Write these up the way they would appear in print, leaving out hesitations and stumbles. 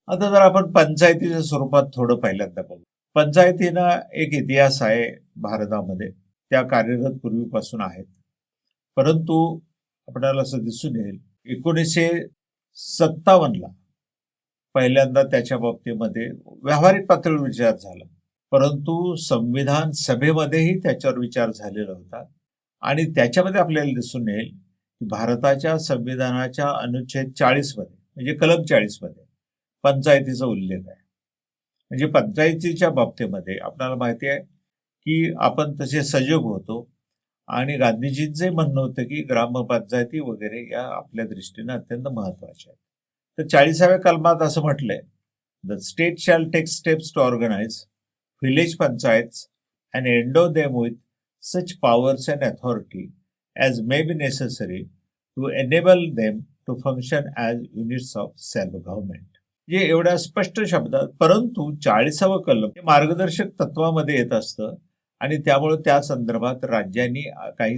आता जर आपण पंचायतीच्या स्वरूपात थोडं पहिल्यांदा बघू. पंचायतीना एक इतिहास आहे भारतामध्ये. त्या कार्यरत पूर्वीपासून आहेत. परंतु आपल्याला असं दिसून येईल 1957 ला पहिल्यांदा त्याच्या बाबतीमध्ये व्यावहारिक पातळीवर विचार झाला. परंतु संविधान सभेमध्येही त्याच्यावर विचार झालेला होता आणि त्याच्यामध्ये आपल्याला दिसून येईल की भारताच्या संविधानाच्या अनुच्छेद 40 मध्ये म्हणजे कलम 40 मध्ये पंचायतीचा उल्लेख आहे. म्हणजे पंचायतीच्या बाबतीमध्ये आपल्याला माहिती आहे की आपण तसे सजग होतो आणि गांधीजींचे म्हणणं होतं की ग्रामपंचायती वगैरे या आपल्या दृष्टीने अत्यंत महत्वाच्या आहेत. तर 40व्या कलमात असं म्हटलंय, the state shall take steps to organise village panchayats and endow them with such powers and authority as may be necessary to enable them to function as units of self-government. जे एवढ्या स्पष्ट शब्दात, परंतु 40वं कलम हे मार्गदर्शक तत्वामध्ये येत असतं आणि त्यामुळे त्या संदर्भात राज्यांनी काही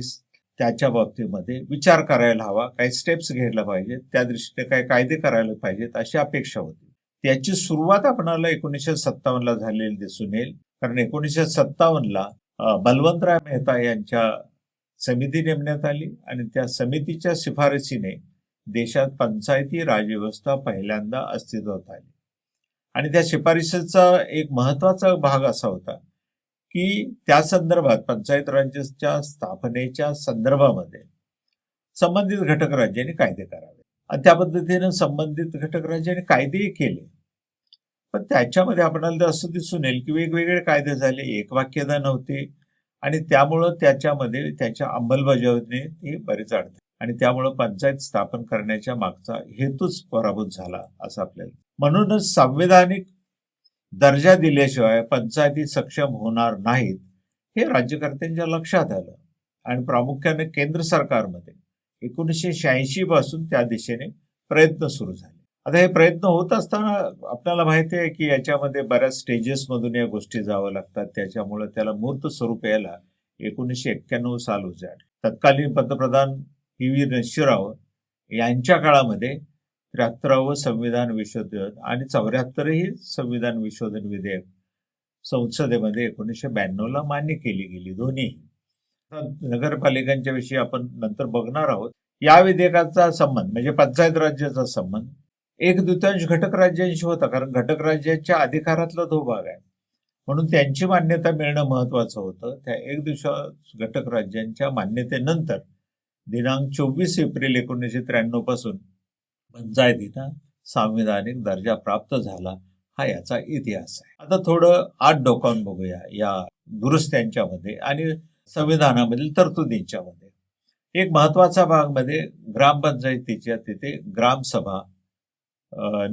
त्याच्या बाबतीमध्ये विचार करायला हवा, काही स्टेप्स घ्यायला पाहिजेत, त्या दृष्टीने काही कायदे करायला पाहिजेत अशी अपेक्षा होती. त्याची सुरुवात आपल्याला 1957 ला झालेली दिसून येईल. कारण 1957 ला बलवंतराय मेहता यांच्या समिती नेमण्यात आली आणि त्या समितीच्या शिफारसीने देशात पंचायती राजव्यवस्था पहिल्यांदा अस्तित्वात आली. आणि त्या शिफारसीचा एक महत्वाचा भाग असा होता की त्या संदर्भात पंचायत राज्याच्या स्थापनेच्या संदर्भामध्ये संबंधित घटक राज्यांनी कायदे करावे आणि त्या पद्धतीने संबंधित घटक राज्यांनी कायदेही केले. पण त्याच्यामध्ये आपल्याला असं दिसून येईल की वेगवेगळे कायदे झाले, एकवाक्यता नव्हते आणि त्यामुळं त्याच्यामध्ये त्याच्या अंमलबजावणी बरेच अडथळे आणि त्यामुळं पंचायत स्थापन करण्याच्या मागचा हेतूच पराभूत झाला असं आपल्याला. म्हणूनच संवैधानिक दर्जा दिल्याशिवाय पंचायती सक्षम होणार नाहीत हे राज्यकर्त्यांच्या लक्षात आलं आणि प्रामुख्याने केंद्र सरकारमध्ये 1986 पासून त्या दिशेने प्रयत्न सुरू झाले. आता हे प्रयत्न होत असताना आपल्याला माहिती आहे की याच्यामध्ये बऱ्याच स्टेजेसमधून या गोष्टी जावं लागतात. त्याच्यामुळे त्याला मूर्त स्वरूप यायला 1991 साल उजाड. तत्कालीन पंतप्रधान PV नरसिंहराव यांच्या काळामध्ये 73वं संविधान विशोधन आणि 74ही संविधान विशोधन विधेयक संसदेमध्ये 1992 ला मान्य केली गेली दोन्ही. नगरपालिकांच्या विषयी आपण नंतर बघणार आहोत. या विधेयकाचा संबंध म्हणजे पंचायत राज्याचा संबंध 1/2 घटक राज्यांशी होता, कारण घटक राज्याच्या अधिकारातला तो भाग आहे म्हणून त्यांची मान्यता मिळणं महत्वाचं होतं. त्या 1/2 घटक राज्यांच्या मान्यतेनंतर दिनांक 24 एप्रिल 1993 पासून पंचायतींना संविधानिक दर्जा प्राप्त झाला. हा याचा इतिहास आहे. आता थोडं आत डोकावून बघूया या दुरुस्त्यांच्यामध्ये आणि संविधानामधील तरतुदींच्या मध्ये. एक महत्वाचा भाग मध्ये ग्रामपंचायतीच्या तिथे ग्रामसभा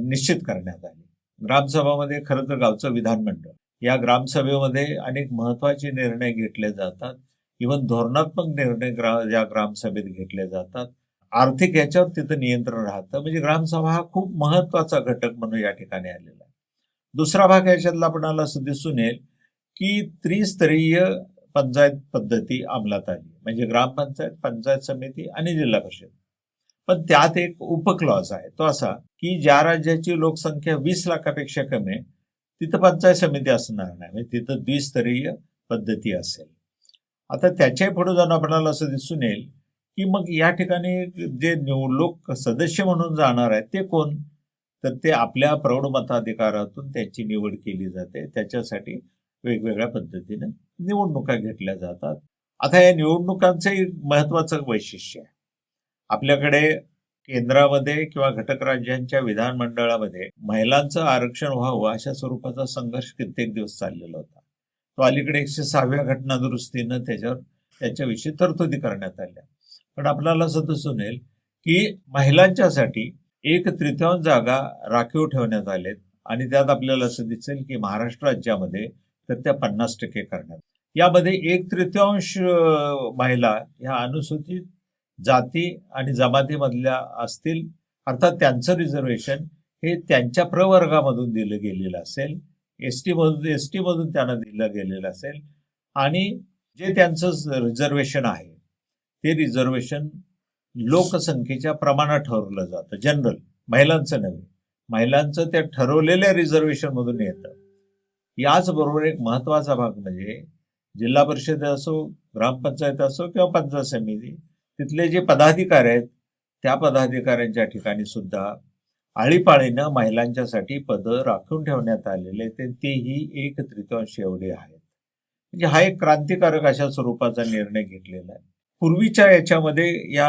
निश्चित करण्यात आली. ग्रामसभामध्ये खरं तर गावचं विधानमंडळ, या ग्रामसभेमध्ये अनेक महत्वाचे निर्णय घेतले जातात. इव्हन धोरणात्मक निर्णय या ग्रामसभेत घेतले जातात. आर्थिक याच्यावर तिथं नियंत्रण राहतं. म्हणजे ग्रामसभा हा खूप महत्वाचा घटक म्हणून या ठिकाणी आलेला आहे. दुसरा भाग याच्यातला आपल्याला असं दिसून येईल की त्रिस्तरीय पंचायत पद्धती अंमलात आली, म्हणजे ग्रामपंचायत, पंचायत समिती आणि जिल्हा परिषद. पण त्यात एक उपक्लॉज आहे, तो असा की ज्या राज्याची लोकसंख्या 20 लाखापेक्षा कमी आहे तिथं पंचायत समिती असणार नाही, म्हणजे तिथं द्विस्तरीय पद्धती असेल. आता त्याच्या पुढे जाऊन आपल्याला असं दिसून येईल की मग या ठिकाणी जे लोक सदस्य म्हणून जाणार आहेत ते कोण, तर ते आपल्या प्रौढ मताधिकारातून त्यांची निवड केली जाते. त्याच्यासाठी वेगवेगळ्या पद्धतीने निवडणुका घेतल्या जातात. आता या निवडणुकांचं एक महत्वाचं वैशिष्ट्य आहे, आपल्याकडे केंद्रामध्ये किंवा घटक राज्यांच्या विधानमंडळामध्ये महिलांचं आरक्षण व्हावं अशा स्वरूपाचा संघर्ष कित्येक दिवस चाललेला होता. तो अलीकडे 106व्या घटना दुरुस्तीनं त्याच्याविषयी तरतुदी करण्यात आल्या. पण आपल्याला असं दिसून येईल की महिलांच्यासाठी 1/3 जागा राखीव ठेवण्यात आलेत आणि त्यात आपल्याला असं दिसेल की महाराष्ट्र राज्यामध्ये तर त्या 50% करण्यात. यामध्ये 1/3 महिला ह्या अनुसूचित जाती आणि जमातीमधल्या असतील, अर्थात त्यांचं रिझर्वेशन हे त्यांच्या प्रवर्गामधून दिलं गेलेलं असेल, एसटी मधून त्यांना दिलं गेलेलं असेल आणि जे त्यांचं रिझर्वेशन आहे ते रिझर्वेशन लोकसंख्येच्या प्रमाणात ठरवलं जातं, जनरल, महिलांचं नव्हे. महिलांचं त्या ठरवलेल्या रिझर्वेशन मधून येतं. याचबरोबर एक महत्वाचा भाग म्हणजे जिल्हा परिषद असो, ग्रामपंचायत असो किंवा पंचायत समिती, तिथले जे पदाधिकारी आहेत त्या पदाधिकाऱ्यांच्या ठिकाणी सुद्धा आळीपाळीनं महिलांच्यासाठी पदं राखून ठेवण्यात आलेले तेही 1/3 एवढे आहेत. म्हणजे हा एक क्रांतिकारक अशा स्वरूपाचा निर्णय घेतलेला आहे. पूर्वीच्या याच्यामध्ये या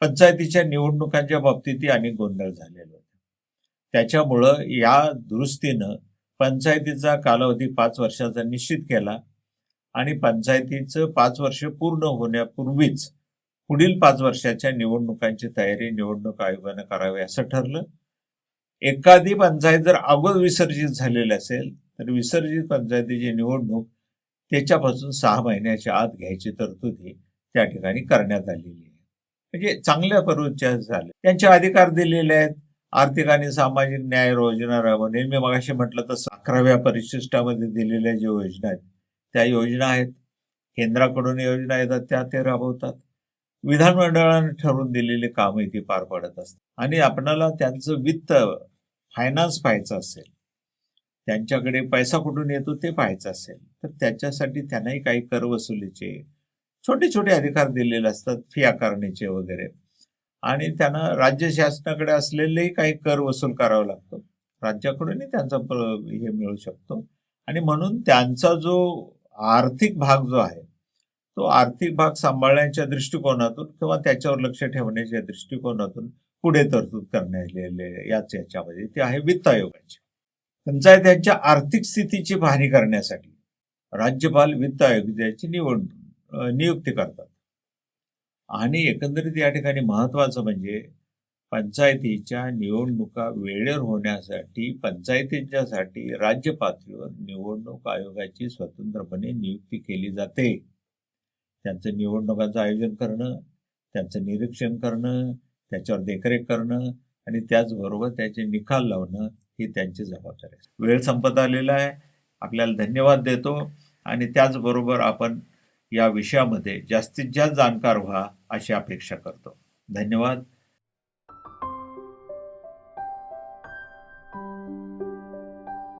पंचायतीच्या निवडणुकांच्या बाबतीतही अनेक गोंधळ झालेला होता. त्याच्यामुळं या दुरुस्तीनं पंचायतीचा कालावधी 5 वर्षाचा निश्चित केला आणि पंचायतीचं 5 वर्ष पूर्ण होण्यापूर्वीच पुढील 5 वर्षाच्या निवडणुकांची तयारी निवडणूक आयोगानं करावी असं ठरलं. एखादी पंचायत जर अगोदर विसर्जित झालेली असेल तर विसर्जित पंचायतीची निवडणूक त्याच्यापासून 6 महिन्याच्या आत घ्यायची तरतूद त्या ठिकाणी करण्यात आलेली आहे. म्हणजे चांगल्या परिचय झाले, त्यांचे अधिकार दिलेले आहेत. आर्थिक आणि सामाजिक न्याय योजना राबवणे, मी मगाशी म्हटलं तसं 11व्या परिशिष्टामध्ये दिलेल्या ज्या योजना आहेत त्या योजना आहेत. केंद्राकडून योजना येतात त्या ते राबवतात. विधानमंडळाने ठरवून दिलेली कामं ती पार पडत असतात. आणि आपणाला त्यांचं वित्त फायनान्स पाहायचं असेल, त्यांच्याकडे पैसा कुठून येतो ते पाहायचं असेल तर त्याच्यासाठी त्यांनाही काही कर वसुलीचे छोटे छोटे अधिकार दिलेले असतात, फी आकारण्याचे वगैरे. आणि त्यांना राज्य शासनाकडे असलेलेही काही कर वसूल करावा लागतो, राज्याकडूनही त्यांचा हे मिळू शकतो. आणि म्हणून त्यांचा जो आर्थिक भाग जो आहे तो आर्थिक भाग सांभाळण्याच्या दृष्टिकोनातून किंवा त्याच्यावर लक्ष ठेवण्याच्या दृष्टिकोनातून पुढे तरतूद करण्यात याच्यामध्ये ते आहे वित्त आयोगाची. पंचायतीच्या आर्थिक स्थितीची पाहणी करण्यासाठी राज्यपाल वित्त आयोगाची नियुक्ती करतात. आणि एकंदरीत या ठिकाणी महत्वाचं म्हणजे पंचायतीच्या निवडणुका वेळेवर होण्यासाठी पंचायतींच्यासाठी राज्य पातळीवर निवडणूक आयोगाची स्वतंत्रपणे नियुक्ती केली जाते. त्यांचं निवडणुकांचं आयोजन करणं, त्यांचं निरीक्षण करणं, त्याच्यावर देखरेख करणं आणि त्याचबरोबर त्याचे निकाल लावणं ही त्यांची जबाबदारी आहे. वेळ संपत आलेला आहे. आपल्याला धन्यवाद देतो आणि त्याचबरोबर आपण या विषयामध्ये जास्तीत जास्त जाणकार व्हा अशी अपेक्षा करतो. धन्यवाद.